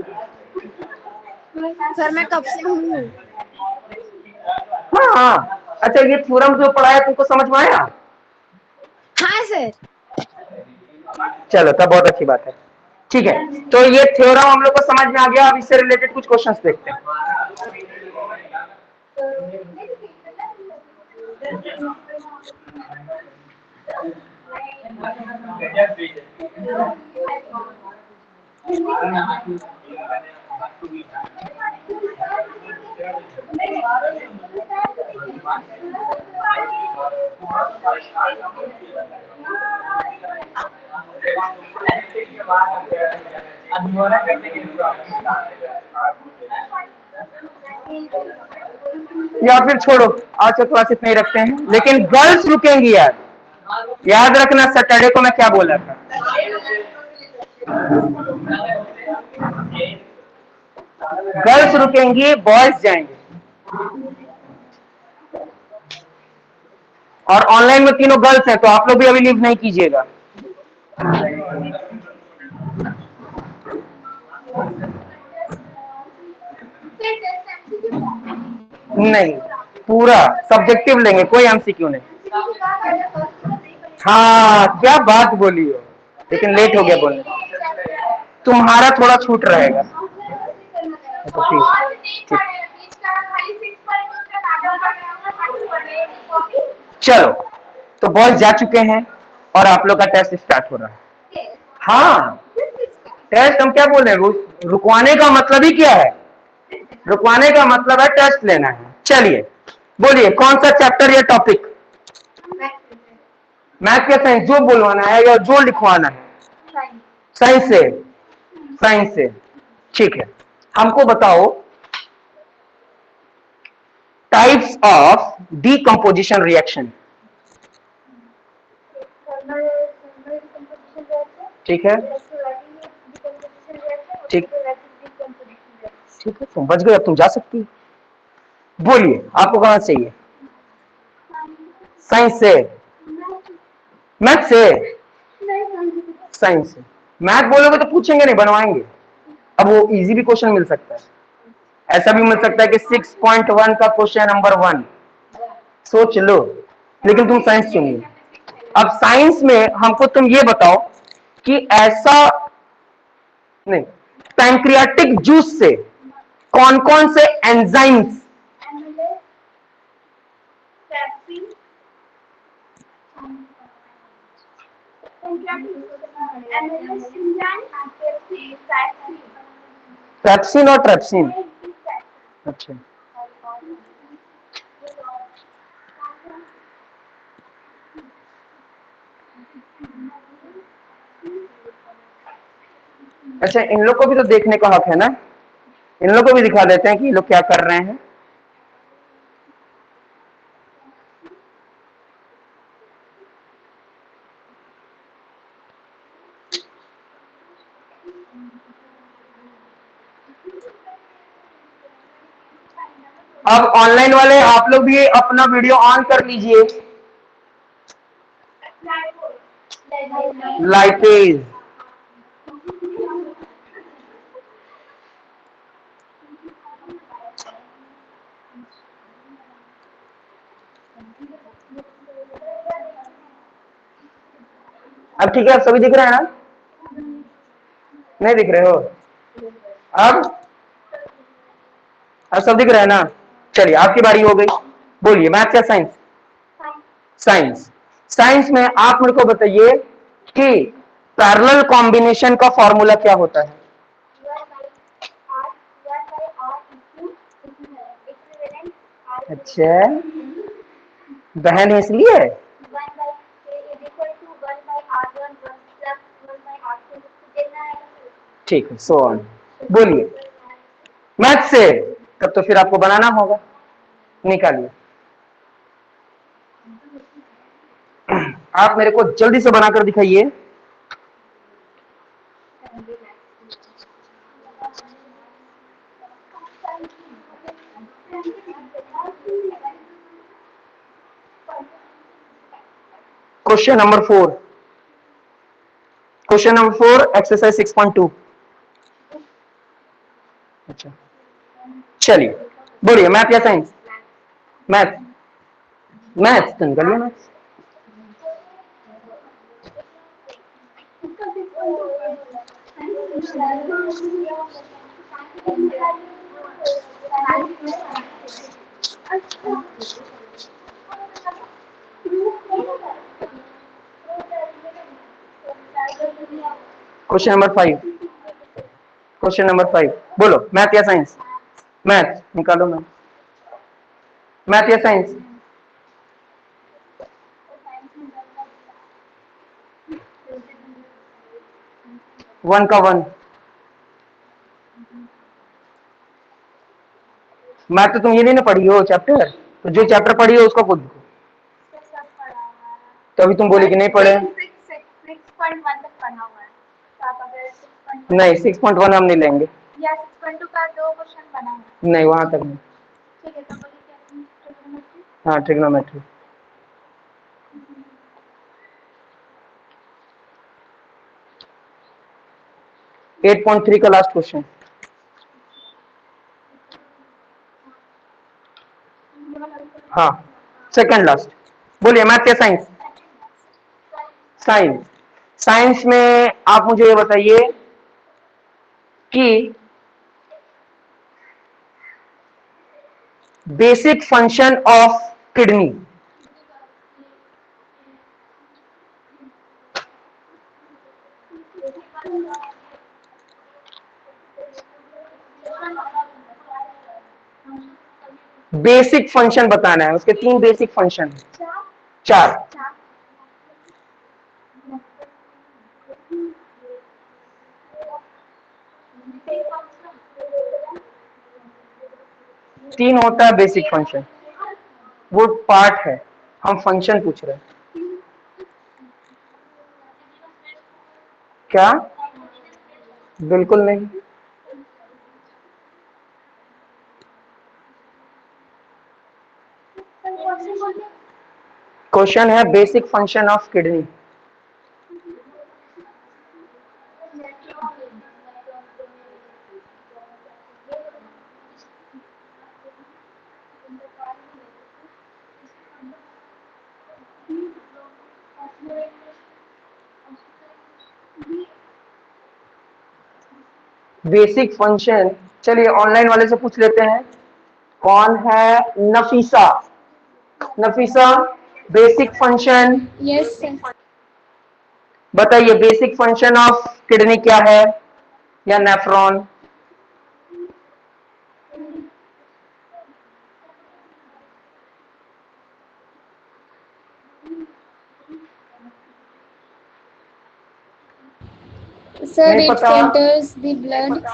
सर मैं कब से हूँ। हाँ हाँ, अच्छा ये थ्योरम जो पढ़ाया तुमको समझ में आया? हाँ सर। चलो तब बहुत अच्छी बात है। ठीक है, तो ये थ्योरम हम लोग को समझ में आ गया। अब इससे रिलेटेड कुछ क्वेश्चंस देखते हैं। या फिर छोड़ो, आज का क्लास इतना ही रखते हैं, लेकिन गर्ल्स रुकेंगी यार, याद रखना सैटरडे को मैं क्या बोला था। गर्ल्स रुकेंगी, बॉयज जाएंगे। और ऑनलाइन में तीनों गर्ल्स हैं, तो आप लोग भी अभी लीव नहीं कीजिएगा। नहीं, पूरा सब्जेक्टिव लेंगे, कोई एमसीक्यू नहीं। हाँ क्या बात बोली हो, लेकिन लेट हो गया बोलने। तुम्हारा थोड़ा छूट रहेगा। तो ठीक, चलो, तो बॉयज जा चुके हैं और आप लोग का टेस्ट स्टार्ट हो रहा है। हाँ, टेस्ट हम क्या बोल रहे हैं, रुकवाने का मतलब ही क्या है? रुकवाने का मतलब है टेस्ट लेना है। चलिए बोलिए, कौन सा चैप्टर या टॉपिक? मैथ या साइंस, जो बोलवाना है या जो लिखवाना है? साइंस से। साइंस से, ठीक है। हमको बताओ टाइप्स ऑफ डीकंपोजिशन रिएक्शन। ठीक है, ठीक, ठीक है, तुम बच गए, अब तुम जा सकती हो। बोलिए आपको कहां चाहिए? साइंस से? मैथ से? साइंस से। मैथ बोलोगे तो पूछेंगे नहीं, बनवाएंगे। अब वो इजी भी क्वेश्चन मिल सकता है, ऐसा भी मिल सकता है कि 6.1 का क्वेश्चन नंबर 1, सोच लो। लेकिन तुम साइंस चुनिए। अब साइंस में हमको तुम ये बताओ कि ऐसा नहीं, पैंक्रियाटिक जूस से कौन कौन से एंजाइम्स? पेप्सिन और ट्रेप्सिन। अच्छा, अच्छा इन लोग को भी तो देखने का हक है ना, इन लोग को भी दिखा देते हैं कि ये लोग क्या कर रहे हैं। अब ऑनलाइन वाले आप लोग भी अपना वीडियो ऑन कर लीजिए। लाइपेज, अब ठीक है, अब सभी दिख रहे हैं ना? नहीं दिख रहे हो? अब सब दिख रहा है ना? चलिए आपकी बारी हो गई, बोलिए मैथ या साइंस? साइंस। साइंस में आप मेरे को बताइए कि पैरेलल कॉम्बिनेशन का फॉर्मूला क्या होता है? अच्छा, बहन है इसलिए। 1/k is equal to 1/r1 plus 1/r2 देना है। ठीक है, सो ऑन। बोलिए मैथ से, तब तो फिर आपको बनाना होगा, निकालिए। आप मेरे को जल्दी से बनाकर दिखाइए। Question number 4, question number 4 exercise 6.2। अच्छा चलिए, बोलिए मैथ या साइंस? मैथ, मैथ तो निकालिए math. Question number 5, question number 5 बोलो मैथ या साइंस? मैथ निकालो मैथ, मैथ या साइंस? वन का वन, मैथ तो तुम ये नहीं ना पढ़ी हो चैप्टर, तो जो चैप्टर पढ़ी हो उसका खुद। तो अभी तुम बोली कि नहीं पढ़े। 6.1 तक पढ़ा हुआ है, तो आप अगर 6.1 नहीं 6.1 हम नहीं लेंगे, या 6.2 का 2 क्वेश्चन बना है। नहीं वहां तक नहीं। ठीक है, तो बोलिए ट्रिग्नोमेट्री। हाँ ट्रिग्नोमेट्री। एट पॉइंट थ्री का लास्ट क्वेश्चन। हाँ सेकंड लास्ट, बोलिए मैथ या साइंस? साइंस। साइंस में आप मुझे ये बताइए कि basic function of kidney. Basic function बताना है, उसके 3 बेसिक फंक्शन, 4। तीन होता है बेसिक फंक्शन, वो पार्ट है, हम फंक्शन पूछ रहे हैं। क्या? बिल्कुल नहीं। क्वेश्चन है basic function of kidney. Basic function, चलिए ऑनलाइन वाले से पूछ लेते हैं, कौन है? Nafisa. Nafisa basic function yes sir. बताइए, बेसिक फंक्शन ऑफ किडनी क्या है या नेफ्रॉन? सर नहीं इट पता? Filters the blood.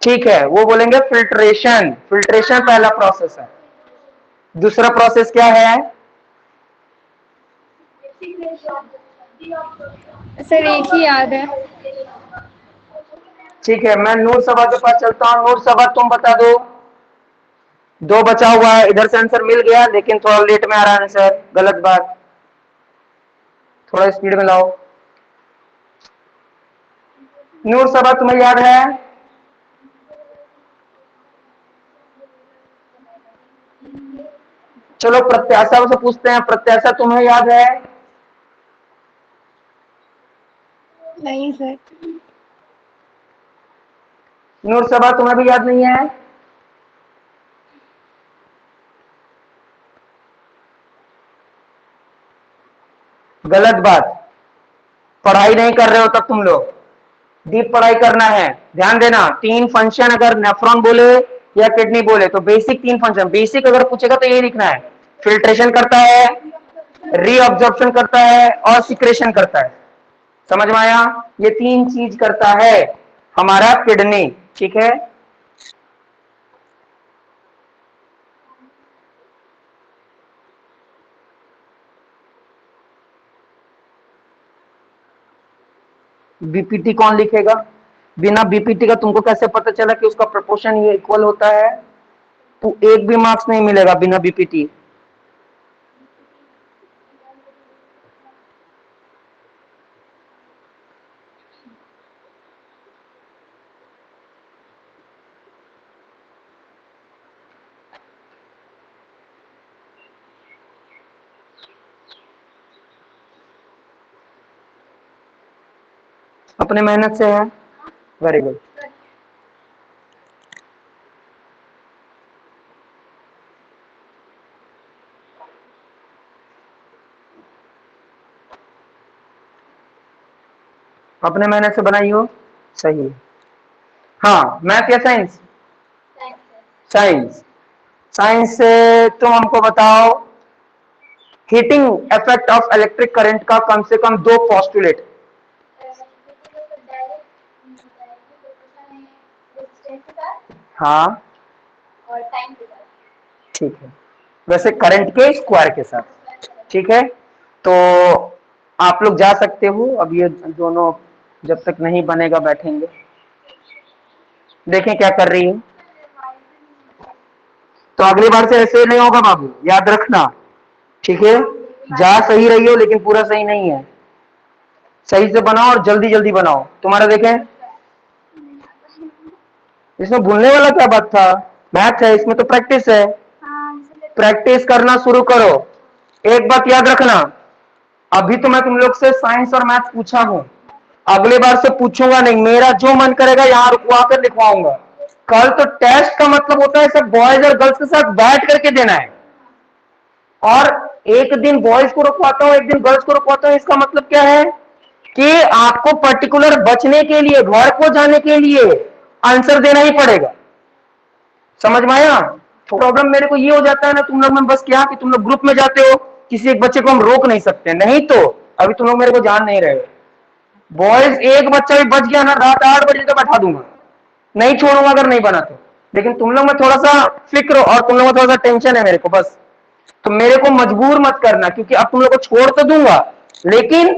ठीक है, वो बोलेंगे फिल्ट्रेशन। फिल्ट्रेशन पहला प्रोसेस है। दूसरा प्रोसेस क्या है? सर एक ही याद है। ठीक है, मैं नूर सभा के पास चलता हूँ। नूर सभा तुम बता दो। 2 बचा हुआ है, इधर से आंसर मिल गया लेकिन थोड़ा लेट में आ रहा है आंसर, गलत बात, थोड़ा स्पीड में लाओ। नूर सभा तुम्हें याद है? चलो प्रत्याशा से पूछते हैं, प्रत्याशा तुम्हें याद है? नहीं सर। नूर सभा तुम्हें भी याद नहीं है? गलत बात, पढ़ाई नहीं कर रहे हो तब तुम लोग, डीप पढ़ाई करना है। ध्यान देना, 3 फंक्शन अगर नेफ्रॉन बोले या किडनी बोले तो बेसिक 3 फंक्शन, बेसिक अगर पूछेगा तो ये लिखना है, फिल्ट्रेशन करता है, रीअब्जॉर्प्शन करता है और सिक्रेशन करता है। समझ में आया? ये 3 चीज करता है हमारा किडनी। ठीक है, बीपीटी कौन लिखेगा? बिना बीपीटी का तुमको कैसे पता चला कि उसका प्रोपोर्शन ये इक्वल होता है? तो एक भी मार्क्स नहीं मिलेगा बिना बीपीटी। अपने मेहनत से है, वेरी गुड। अपने मेहनत से बनाई हो, सही है। हाँ, मैथ या साइंस? साइंस। साइंस से तुम हमको बताओ heating effect of electric current का कम से कम 2 पोस्टुलेट। हाँ, और टाइम के साथ। ठीक है, वैसे करंट के स्क्वायर के साथ। ठीक है, तो आप लोग जा सकते हो। अब ये दोनों जब तक नहीं बनेगा बैठेंगे, देखें क्या कर रही है। तो अगली बार से ऐसे नहीं होगा बाबू, याद रखना। ठीक है, जा सही रही हो लेकिन पूरा सही नहीं है। सही से बनाओ और जल्दी जल्दी बनाओ। तुम्हारा देखें, इसमें भूलने वाला क्या बात था? मैथ है, इसमें तो प्रैक्टिस है। प्रैक्टिस करना शुरू करो। एक बात याद रखना, अभी तो मैं तुम लोग से साइंस और मैथ पूछा हूं, अगली बार से पूछूंगा नहीं। मेरा जो मन करेगा यहां रुकवा कर लिखवाऊंगा। कल तो टेस्ट का मतलब होता है सब बॉयज और गर्ल्स के साथ बैठ करके देना है। और एक दिन बॉयज को रुकवाता हूं, एक दिन गर्ल्स को रुकवाता हूं। इसका मतलब क्या है कि आपको पर्टिकुलर बचने के लिए, घर को जाने के लिए आंसर देना ही पड़ेगा। समझ में आया? प्रॉब्लम मेरे को ये हो जाता है ना तुम लोग में, बस क्या कि तुम लोग ग्रुप में जाते हो, किसी एक बच्चे को हम रोक नहीं सकते। नहीं तो अभी तुम लोग मेरे को जान नहीं रहे हो। बॉयज एक बच्चा भी बच गया ना, रात 8 बजे तक बैठा दूंगा, नहीं छोड़ूंगा अगर नहीं बना तो। लेकिन तुम लोग में थोड़ा सा फिक्र और तुम लोग में थोड़ा सा टेंशन है मेरे को, बस। तो मेरे को मजबूर मत करना, क्योंकि अब तुम लोग को छोड़ तो दूंगा लेकिन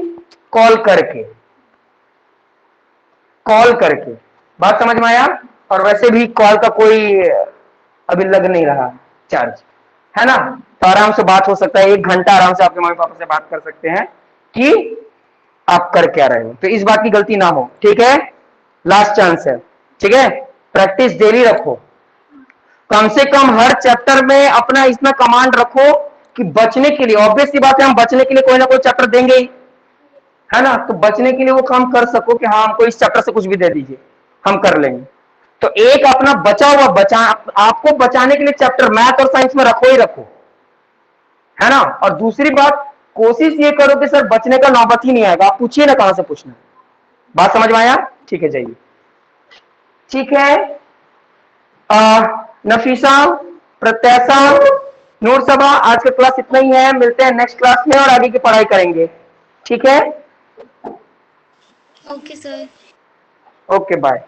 कॉल करके, कॉल करके। बात समझ में आया? और वैसे भी कॉल का कोई अभी लग नहीं रहा चार्ज, है ना? तो आराम से बात हो सकता है, 1 घंटा आराम से आपके मम्मी पापा से बात कर सकते हैं कि आप कर क्या रहे हो। तो इस बात की गलती ना हो, ठीक है? लास्ट चांस है, ठीक है? प्रैक्टिस डेली रखो, कम से कम हर चैप्टर में अपना इसमें कमांड रखो कि बचने के लिए, ऑब्वियस सी बात है हम बचने के लिए कोई ना कोई चैप्टर देंगे ही, है ना? तो बचने के लिए वो काम कर सको कि हाँ हमको इस चैप्टर से कुछ भी दे दीजिए, हम कर लेंगे। तो एक अपना बचा हुआ आपको बचाने के लिए चैप्टर मैथ और साइंस में रखो ही रखो, है ना? और दूसरी बात, कोशिश ये करो कि सर बचने का नौबत ही नहीं आएगा, आप पूछिए ना कहां से पूछना। बात समझ में आया? ठीक है, जाइए। ठीक है, नफीसा, प्रत्याशा, नूर सबा, आज का क्लास इतना ही है। मिलते हैं नेक्स्ट क्लास में और आगे की पढ़ाई करेंगे, ठीक है? Okay sir. Okay, bye.